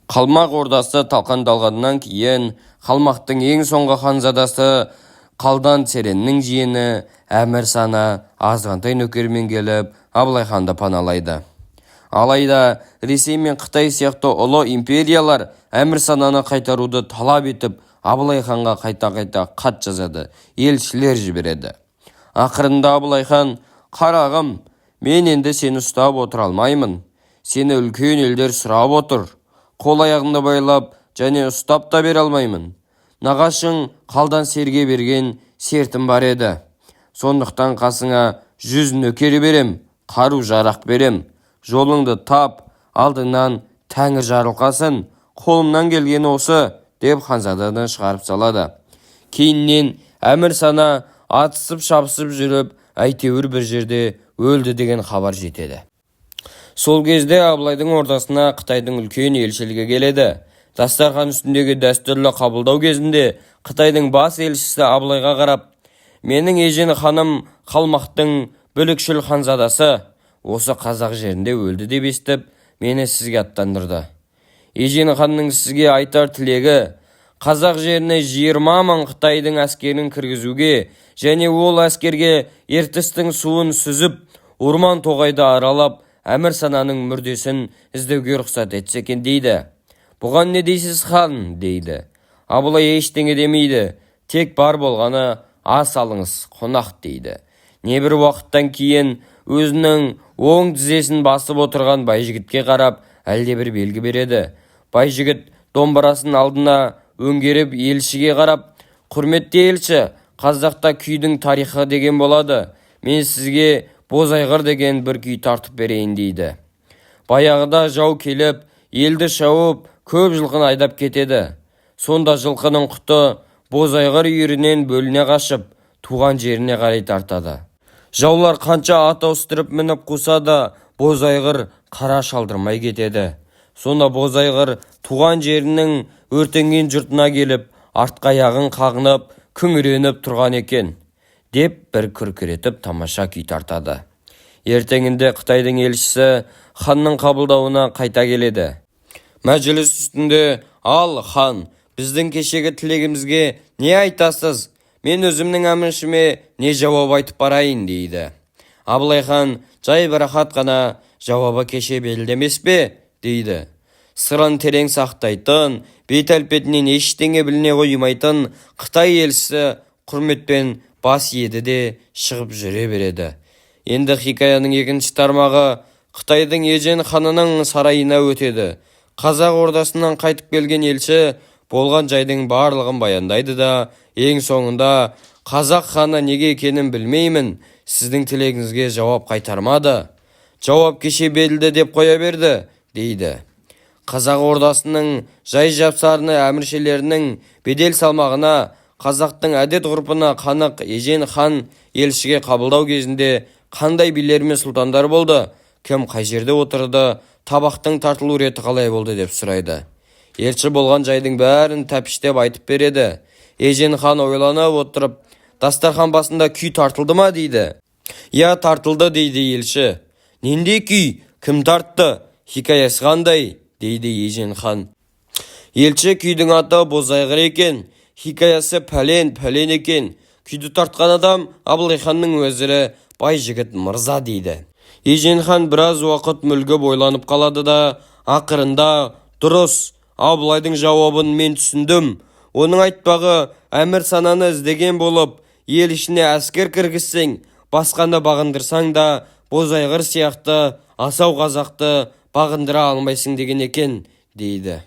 Қалмақ ордасы талқандалғаннан кейін Қалмақтың ең соңғы ханзадасы Қалдан Сереннің жиені Әмір Сана азғантай нөкермен келіп Абылай ханды паналайды. Алайда Ресей мен Қытай сияқты ұлы империялар Әмір Сананы қайтаруды талап етіп, Абылай ханға қайта-қайта хат жазады, елшілер жібереді. Ақырында Абылай хан: "Қарағым, мен енді сені ұстап отыра алмаймын. Сені үлкен елдер сұрап отыр. Қол аяғыңды байлап және ұстап та бере алмаймын. Нағашың Қалдан Серге берген сертім бар еді. Сондықтан қасыңа 100 нөкер берем, қару-жарақ берем. Жолыңды тап, алдыңнан тәңір жарылқасын, қолымнан келгені осы", деп ханзаданы шығарып салады. Кейіннен Әмір Сана атысып шабысып жүріп, әйтеуір бір жерде өлді деген хабар жетеді. Сол кезде Абылайдың ордасына Қытайдың үлкен елшілігі келеді. Дастархан үстіндегі дәстүрлі қабылдау кезінде Қытайдың бас елшісі Абылайға қарап: "Менің ежен ханым Қалмақтың бүлікшіл ханзадасы осы қазақ жерінде өлді деп естіп, мені сізге аттандырды. Ежен ханның сізге айтар тілегі: қазақ жеріне 20 мың Қытайдың әскерін кіргізуге және ол әскерге ертістің суын сүзіп, орман тоғайды аралап, Әмір Сананың мүрдесін іздеуге рұқсат етсе екен", дейді. "Бұған не дейсіз хан?" дейді. Абылай ештеңе демейді, тек бар болғаны ас алыңыз, қонақ, дейді. Небір уақыттан кейін өзінің оң тізесін басып отырған Байжігітке қарап әлдебір белгі береді. Байжігіт домбырасын алдына өңгеріп елшіге қарап: "Құрметті елші, қазақта күйдің тарихы деген болады. Мен сізге Бозайғыр деген бір күй тартып берейін", дейді. Баяғыда жау келіп, елді шауып, көп жылқыны айдап кетеді. Сонда жылқының құты Бозайғыр үйірінен бөліне қашып, туған жеріне қарай тартады. Жаулар қанша ат ауыстырып мініп қуса да, Бозайғыр қара шалдырмай кетеді. Сонда Бозайғыр туған жерінің өртенген жұртына келіп, артқа аяғын қағынып, күңіреніп тұрған екен", деп бір күркіретіп тамаша күй тартады. Ертеңінде Қытайдың елшісі ханның қабылдауына қайта келеді. Мәжіліс үстінде: "Ал хан, біздің кешегі тілегімізге не айтасыз? Мен өзімнің әміршіме не жауап айтып барайын", дейді. Абылай хан жай бір рахат қана: "Жауабы кеше белді емес пе?" дейді. Сырын терең сақтайтын, бет-әлпетінен ештеңе біліне қоймайтын Қытай елшісі құрметпен бас еді де шығып жүре береді. Енді хикаяның екінші тармағы Қытайдың ежен ханының сарайына өтеді. Қазақ ордасынан қайтып келген елші болған жайдың барлығын баяндайды да, ең соңында: "Қазақ ханы неге екенін білмеймін, сіздің тілегіңізге жауап қайтармады. Жауап кеше берілді деп қоя берді", дейді. Қазақ ордасының жай-жапсарына, әміршілерінің бедел салмағына, қазақтың әдет-ғұрпына қанық ежен хан елшіге қабылдау кезінде қандай билер мен сұлтандар болды, кім қай жерде отырды, табақтың тартылу реті қалай болды деп сұрайды. Елші болған жайдың бәрін тәпіштеп айтып береді. Ежен хан ойланып отырып: "Дастархан басында күй тартылды ма?" дейді. "Я, тартылды", дейді елші. "Нендей күй? Кім тартты? Хикаясы қандай?" дейді ежен хан. Елші: "Күйдің аты Бозайғыр екен, хикаясы пәлен екен. Күйді тартқан адам Абылай ханның уәзірі Байжігіт мырза", дейді. Ежен хан біраз уақыт мүлгіп ойланып қалады да, ақырында: "Дұрыс, Абылайдың жауабын мен түсіндім. Оның айтпағы Әмір Сананы іздеген болып, ел ішіне әскер кіргізсең, басқаны бағындырсаң да, Бозайғыр сияқты асау қазақты бағындыра алмайсың деген екен", дейді.